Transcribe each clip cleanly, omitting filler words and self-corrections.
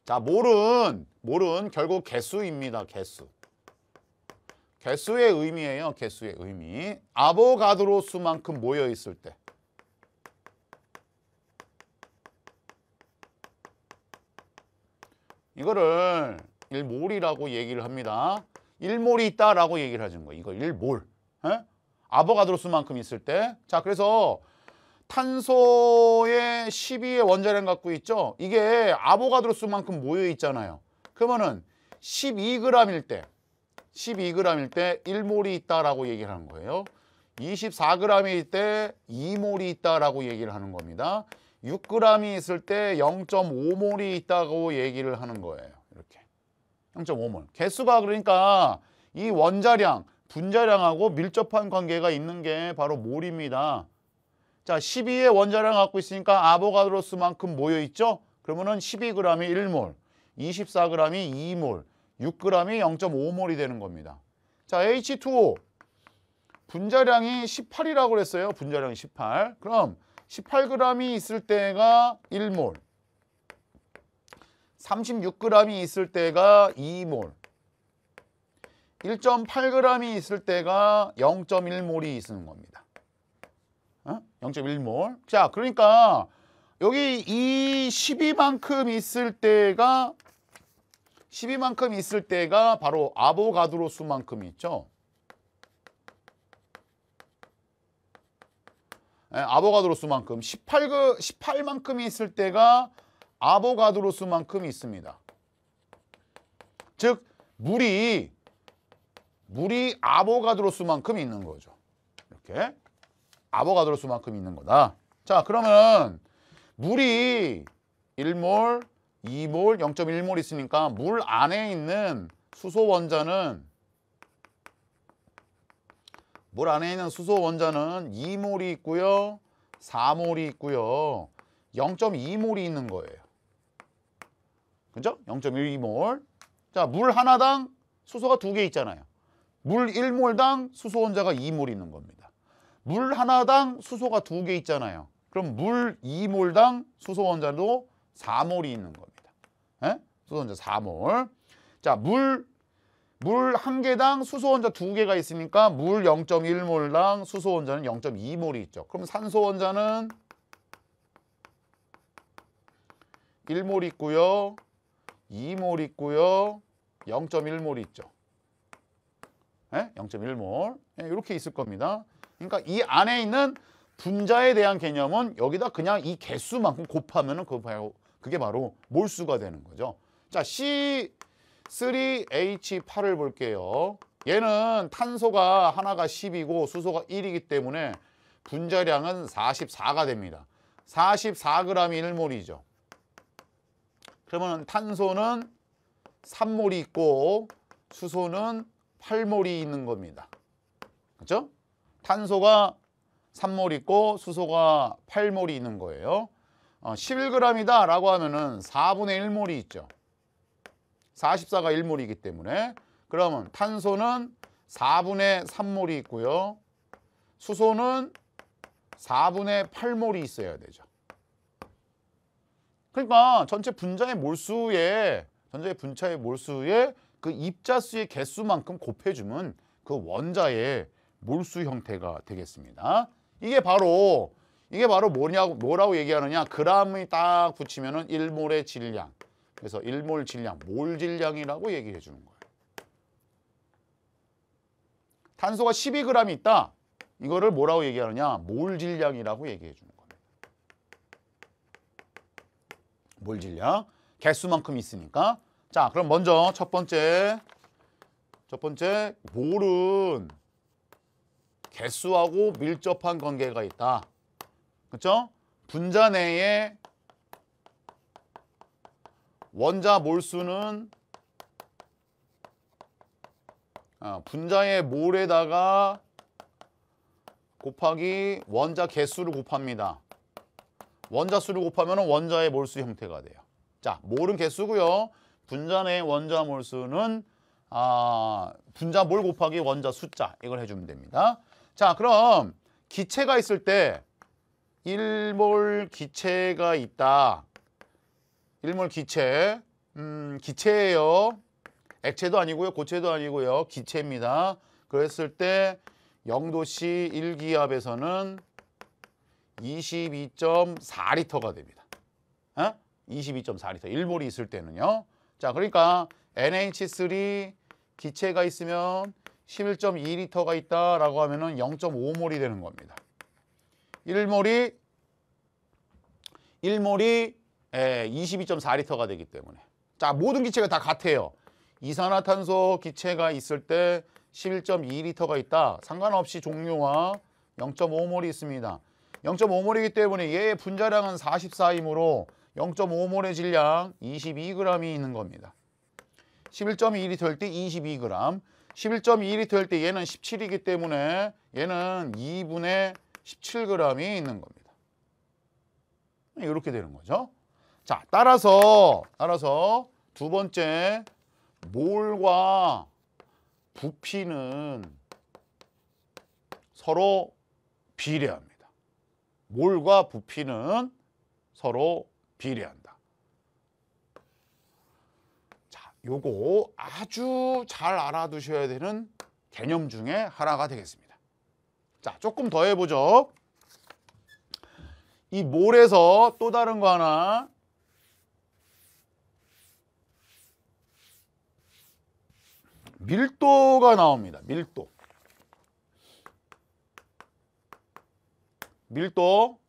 자, 몰은 결국 개수입니다. 개수의 의미예요. 개수의 의미. 아보가드로 수만큼 모여 있을 때. 이거를 1몰이라고 얘기를 합니다. 1몰이 있다라고 얘기를 하는 거예요. 이거 1몰. 에? 아보가드로 수만큼 있을 때. 자, 그래서 탄소의 12의 원자량 갖고 있죠. 이게 아보가드로 수만큼 모여 있잖아요. 그러면은 12g일 때 1몰이 있다라고 얘기를 하는 거예요. 24g일 때 2몰이 있다라고 얘기를 하는 겁니다. 6g이 있을 때 0.5몰이 있다고 얘기를 하는 거예요. 이렇게 0.5몰. 개수가 그러니까 이 원자량, 분자량하고 밀접한 관계가 있는 게 바로 몰입니다. 자, 12의 원자량 갖고 있으니까 아보가드로 수만큼 모여 있죠. 그러면은 12g이 1몰, 24g이 2몰, 6g이 0.5몰이 되는 겁니다. 자, H2O 분자량이 18이라고 그랬어요. 분자량이 18. 그럼 18g이 있을 때가 1몰, 36g이 있을 때가 2몰, 1.8g이 있을 때가 0.1몰이 있는 겁니다. 0.1몰. 자, 그러니까 여기 이 12만큼 있을 때가 바로 아보가드로 수만큼 있죠. 네, 아보가드로 수만큼 18만큼이 있을 때가 아보가드로 수만큼 있습니다. 즉 물이 아보가드로 수만큼 있는 거죠. 이렇게 아보가드로 수만큼 있는 거다. 자, 그러면 물이 1몰, 2몰, 0.1몰 있으니까 물 안에 있는 수소 원자는 2몰이 있고요. 4몰이 있고요. 0.2몰이 있는 거예요. 그죠? 0.12몰. 자, 물 하나당 수소가 2개 있잖아요. 물 1몰당 수소 원자가 2몰 있는 겁니다. 물 하나당 수소가 2개 있잖아요. 그럼 물 2몰당 수소 원자도 4몰이 있는 겁니다. 에? 수소 원자 4몰. 자, 물 1개당 수소 원자 2개가 있으니까 물 0.1몰당 수소 원자는 0.2몰이 있죠. 그럼 산소 원자는 1몰 있고요. 2몰 있고요. 0.1몰이 있죠. 0.1몰. 이렇게 있을 겁니다. 그러니까 이 안에 있는 분자에 대한 개념은 여기다 그냥 이 개수만큼 곱하면은 그게 바로 몰수가 되는 거죠. 자, C3H8을 볼게요. 얘는 탄소가 하나가 10이고 수소가 1이기 때문에 분자량은 44가 됩니다. 44g이 1몰이죠. 그러면 탄소는 3몰이 있고 수소는 8몰이 있는 겁니다. 그렇죠? 탄소가 3몰 있고 수소가 8몰이 있는 거예요. 11g이다 라고 하면은 4분의 1몰이 있죠. 44가 1몰이기 때문에. 그러면 탄소는 4분의 3몰이 있고요. 수소는 4분의 8몰이 있어야 되죠. 그러니까 전체 분자의 몰수에 그 입자수의 개수만큼 곱해주면 그 원자의 몰수 형태가 되겠습니다. 이게 바로 뭐라고 얘기하느냐? 그램이 딱 붙이면은 1몰의 질량. 그래서 1몰 질량, 몰 질량이라고 얘기해 주는 거예요. 탄소가 12g이 있다. 이거를 뭐라고 얘기하느냐? 몰 질량이라고 얘기해 주는 겁니다. 몰 질량. 개수만큼 있으니까. 자, 그럼 먼저 첫 번째 몰은 개수하고 밀접한 관계가 있다. 그렇죠? 분자 내에 원자 몰수는 분자의 몰에다가 곱하기 원자 개수를 곱합니다. 원자 수를 곱하면 원자의 몰수 형태가 돼요. 자, 몰은 개수고요. 분자 내 원자 몰수는 분자 몰 곱하기 원자 숫자, 이걸 해주면 됩니다. 자, 그럼 기체가 있을 때 1몰 기체가 있다. 1몰 기체. 기체예요. 액체도 아니고요. 고체도 아니고요. 기체입니다. 그랬을 때 0도씨 1기압에서는 22.4리터가 됩니다. 22.4리터. 1몰이 있을 때는요. 자, 그러니까 NH3 기체가 있으면 11.2리터가 있다라고 하면은 0.5몰이 되는 겁니다. 1몰이 22.4리터가 되기 때문에. 자, 모든 기체가 다 같아요. 이산화탄소 기체가 있을 때 11.2리터가 있다. 상관없이 종류와 0.5몰이 있습니다. 0.5몰이기 때문에 얘의 분자량은 44이므로 0.5몰의 질량 22g이 있는 겁니다. 11.2리터일 때 22g. 11.2리터일 때 얘는 17이기 때문에 얘는 2분의 17g이 있는 겁니다. 이렇게 되는 거죠. 자, 따라서 두 번째 몰과 부피는 서로 비례합니다. 몰과 부피는 서로 비례한다. 자, 요거 아주 잘 알아두셔야 되는 개념 중에 하나가 되겠습니다. 자, 조금 더 해보죠. 이 몰에서 또 다른 거 하나. 밀도가 나옵니다. 밀도.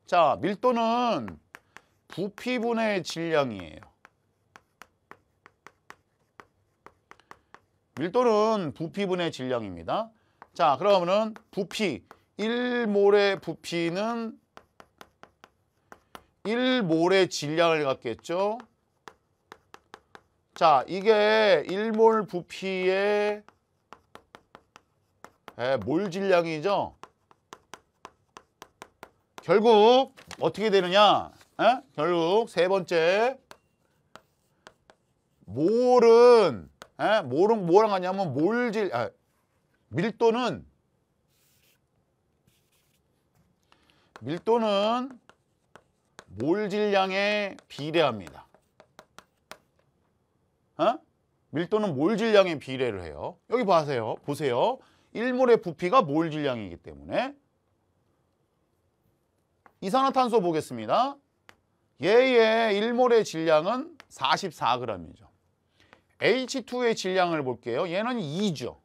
자, 밀도는 부피분의 질량이에요. 밀도는 부피분의 질량입니다. 자, 그러면은 부피 1몰의 부피는 1몰의 질량을 갖겠죠. 자, 이게 1몰 부피의 몰 질량이죠. 결국 어떻게 되느냐? 결국 세 번째 몰은 뭐랑 같냐면 밀도는 몰 질량에 비례합니다. 밀도는 몰 질량에 비례를 해요. 여기 보세요. 1몰의 부피가 몰 질량이기 때문에. 이산화탄소 보겠습니다. 얘의 1몰의 질량은 44g이죠. H2의 질량을 볼게요. 얘는 2죠.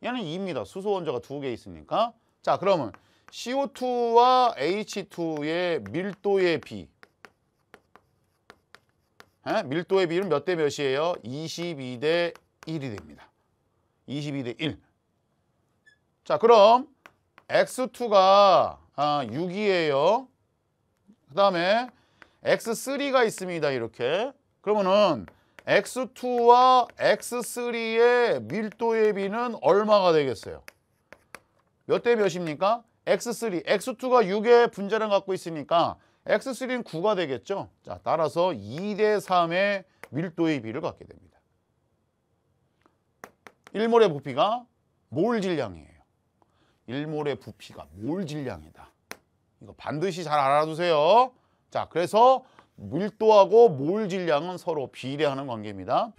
얘는 2입니다. 수소 원자가 2개 있으니까. 자, 그러면 CO2와 H2의 밀도의 비. 밀도의 비는 몇 대 몇이에요? 22대 1이 됩니다. 22대 1. 자, 그럼 X2가 6이에요. 그 다음에 X3가 있습니다. 이렇게. 그러면은 X2와 X3의 밀도의 비는 얼마가 되겠어요? 몇 대 몇입니까? X3. X2가 6의 분자량 갖고 있으니까 X3는 9가 되겠죠. 자, 따라서 2대 3의 밀도의 비를 갖게 됩니다. 1몰의 부피가 몰 질량이에요. 1몰의 부피가 몰 질량이다. 이거 반드시 잘 알아두세요. 자, 그래서 밀도하고 몰 질량은 서로 비례하는 관계입니다.